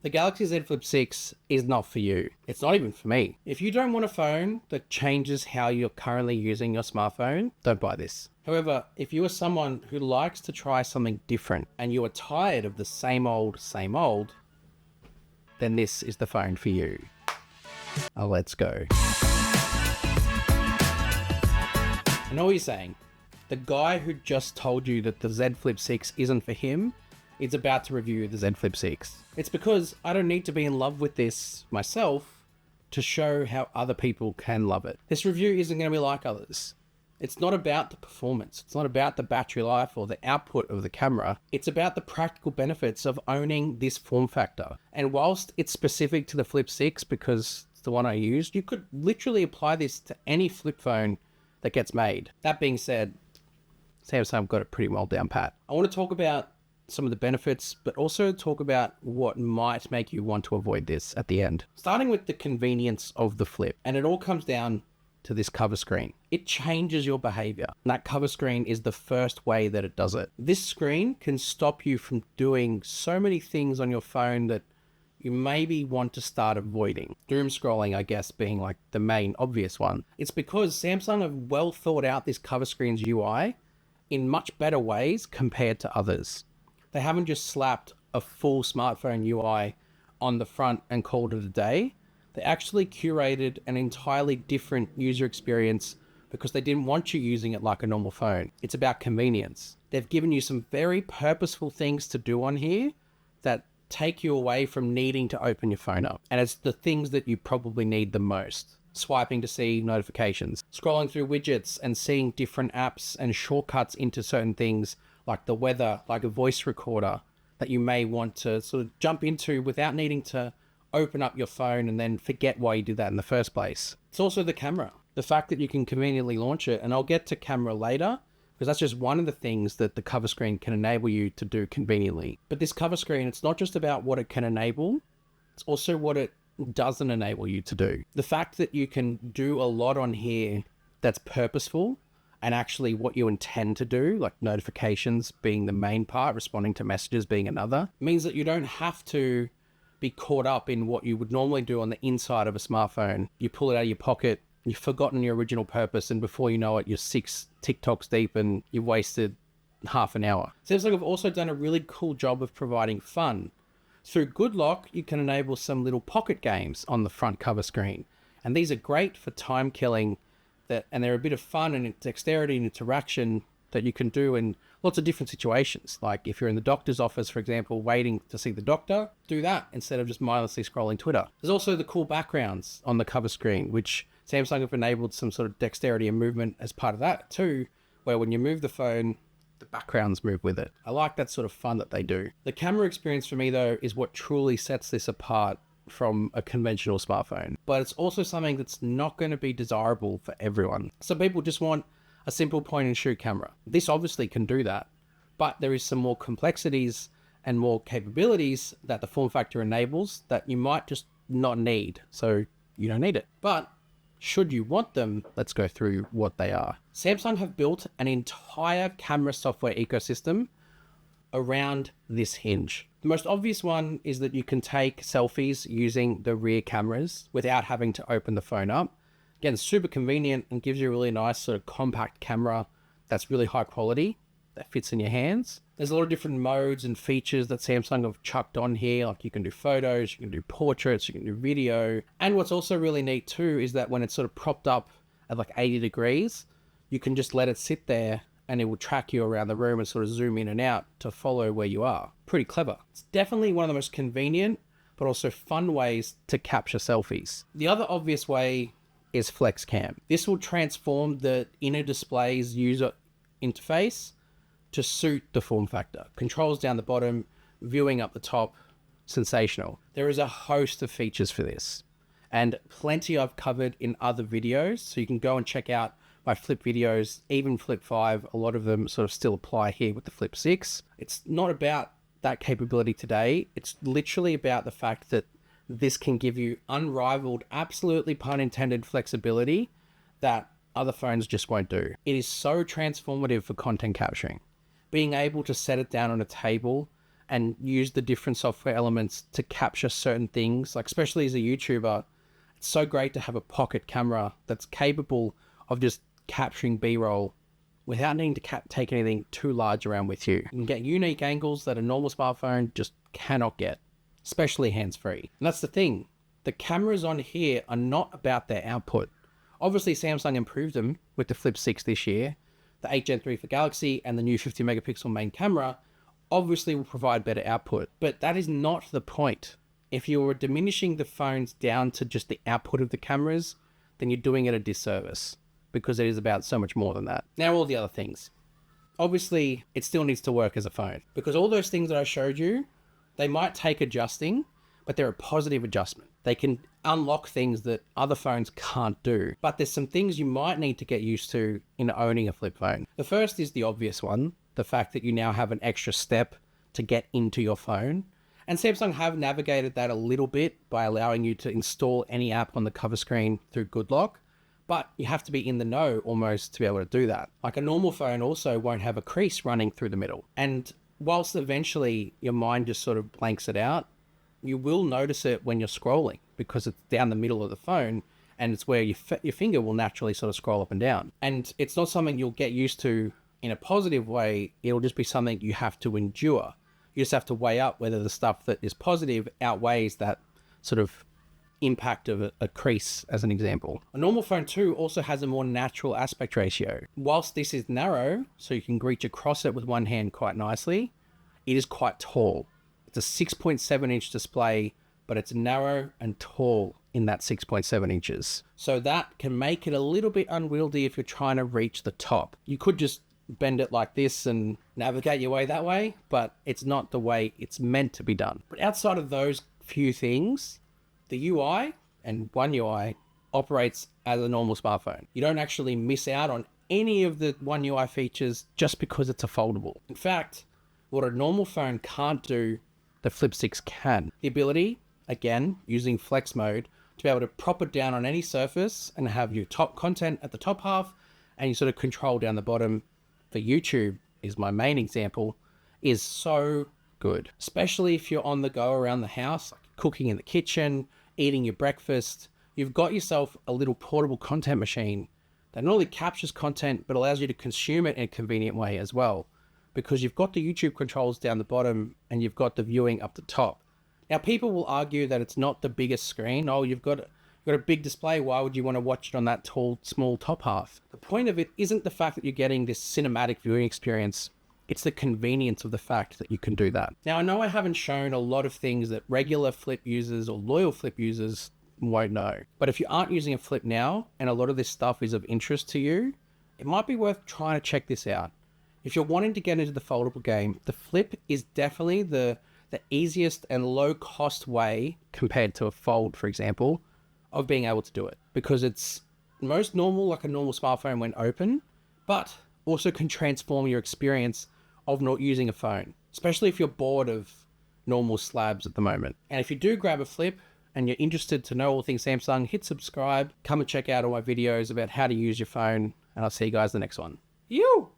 The Galaxy Z Flip 6 is not for you. It's not even for me. If you don't want a phone that changes how you're currently using your smartphone, don't buy this. However, if you are someone who likes to try something different and you are tired of the same old, then this is the phone for you. Let's go. I know what you're saying. The guy who just told you that the Z Flip 6 isn't for him is about to review the Z Flip 6. It's because I don't need to be in love with this myself to show how other people can love it. This review isn't going to be like others. It's not about the performance. It's not about the battery life or the output of the camera. It's about the practical benefits of owning this form factor. And whilst it's specific to the Flip 6 because it's the one I used, you could literally apply this to any flip phone that gets made. That being said, Samsung got it pretty well down pat. I want to talk about some of the benefits, but also talk about what might make you want to avoid this at the end. Starting with the convenience of the Flip, and it all comes down to this cover screen. It changes your behavior. And that cover screen is the first way that it does it. This screen can stop you from doing so many things on your phone that you maybe want to start avoiding. Doom scrolling, I guess, being like the main obvious one. It's because Samsung have well thought out this cover screen's UI in much better ways compared to others. They haven't just slapped a full smartphone UI on the front and called it a day. They actually curated an entirely different user experience because they didn't want you using it like a normal phone. It's about convenience. They've given you some very purposeful things to do on here that take you away from needing to open your phone up. And it's the things that you probably need the most. Swiping to see notifications, scrolling through widgets and seeing different apps and shortcuts into certain things like the weather, like a voice recorder that you may want to sort of jump into without needing to open up your phone and then forget why you did that in the first place. It's also the camera. The fact that you can conveniently launch it, and I'll get to camera later, because that's just one of the things that the cover screen can enable you to do conveniently. But this cover screen, it's not just about what it can enable, it's also what it doesn't enable you to do. The fact that you can do a lot on here that's purposeful and actually what you intend to do, like notifications being the main part, responding to messages being another, means that you don't have to be caught up in what you would normally do on the inside of a smartphone. You pull it out of your pocket, you've forgotten your original purpose, and before you know it, you're 6 TikToks deep and you've wasted half an hour. Seems like I've also done a really cool job of providing fun. Through Good Lock, you can enable some little pocket games on the front cover screen. And these are great for time killing, and they're a bit of fun and dexterity and interaction that you can do in lots of different situations. Like if you're in the doctor's office, for example, waiting to see the doctor, do that instead of just mindlessly scrolling Twitter. There's also the cool backgrounds on the cover screen, which Samsung have enabled some sort of dexterity and movement as part of that too, where when you move the phone, the backgrounds move with it. I like that sort of fun that they do. The camera experience for me though is what truly sets this apart from a conventional smartphone, but it's also something that's not going to be desirable for everyone. Some people just want a simple point and shoot camera. This obviously can do that, but there is some more complexities and more capabilities that the form factor enables that you might just not need, so you don't need it. But should you want them, let's go through what they are. Samsung have built an entire camera software ecosystem around this hinge. The most obvious one is that you can take selfies using the rear cameras without having to open the phone up. Again, super convenient and gives you a really nice sort of compact camera that's really high quality, that fits in your hands. There's a lot of different modes and features that Samsung have chucked on here. Like you can do photos, you can do portraits, you can do video. And what's also really neat too is that when it's sort of propped up at like 80 degrees, you can just let it sit there and it will track you around the room and sort of zoom in and out to follow where you are. Pretty clever. It's definitely one of the most convenient, but also fun ways to capture selfies. The other obvious way is Flex Cam. This will transform the inner display's user interface to suit the form factor. Controls down the bottom, viewing up the top, sensational. There is a host of features for this, and plenty I've covered in other videos, so you can go and check out my Flip videos, even Flip 5, a lot of them sort of still apply here with the Flip 6. It's not about that capability today, it's literally about the fact that this can give you unrivaled, absolutely pun intended, flexibility that other phones just won't do. It is so transformative for content capturing. Being able to set it down on a table and use the different software elements to capture certain things. Like, especially as a YouTuber, it's so great to have a pocket camera that's capable of just capturing B-roll without needing to take anything too large around with you. You can get unique angles that a normal smartphone just cannot get, especially hands-free. And that's the thing. The cameras on here are not about their output. Obviously, Samsung improved them with the Flip 6 this year. The 8 Gen 3 for Galaxy and the new 50 megapixel main camera obviously will provide better output, but that is not the point. If you are diminishing the phones down to just the output of the cameras, then you're doing it a disservice, because it is about so much more than that. Now, all the other things. Obviously, it still needs to work as a phone, because all those things that I showed you, they might take adjusting, but they're a positive adjustment. They can unlock things that other phones can't do. But there's some things you might need to get used to in owning a flip phone. The first is the obvious one, the fact that you now have an extra step to get into your phone. And Samsung have navigated that a little bit by allowing you to install any app on the cover screen through Good Lock, but you have to be in the know almost to be able to do that. Like, a normal phone also won't have a crease running through the middle. And whilst eventually your mind just sort of blanks it out, you will notice it when you're scrolling, because it's down the middle of the phone and it's where your finger will naturally sort of scroll up and down. And it's not something you'll get used to in a positive way. It'll just be something you have to endure. You just have to weigh up whether the stuff that is positive outweighs that sort of impact of a crease, as an example. A normal phone too also has a more natural aspect ratio. Whilst this is narrow, so you can reach across it with one hand quite nicely, it is quite tall. It's a 6.7 inch display, but it's narrow and tall in that 6.7 inches. So that can make it a little bit unwieldy if you're trying to reach the top. You could just bend it like this and navigate your way that way, but it's not the way it's meant to be done. But outside of those few things, the UI and oneui operates as a normal smartphone. You don't actually miss out on any of the oneui features just because it's a foldable. In fact, what a normal phone can't do, the Flip 6 can. The ability, again, using flex mode, to be able to prop it down on any surface and have your top content at the top half and you sort of control down the bottom. For YouTube is my main example, is so good, especially if you're on the go around the house, like cooking in the kitchen, eating your breakfast. You've got yourself a little portable content machine that not only captures content, but allows you to consume it in a convenient way as well, because you've got the YouTube controls down the bottom and you've got the viewing up the top. Now, people will argue that it's not the biggest screen. Oh, you've got a big display. Why would you want to watch it on that tall, small top half? The point of it isn't the fact that you're getting this cinematic viewing experience. It's the convenience of the fact that you can do that. Now, I know I haven't shown a lot of things that regular Flip users or loyal Flip users won't know. But if you aren't using a Flip now and a lot of this stuff is of interest to you, it might be worth trying to check this out. If you're wanting to get into the foldable game, the Flip is definitely the easiest and low-cost way, compared to a Fold, for example, of being able to do it, because it's most normal, like a normal smartphone when open, but also can transform your experience of not using a phone, especially if you're bored of normal slabs at the moment. And if you do grab a Flip and you're interested to know all things Samsung, hit subscribe, come and check out all my videos about how to use your phone, and I'll see you guys in the next one. You!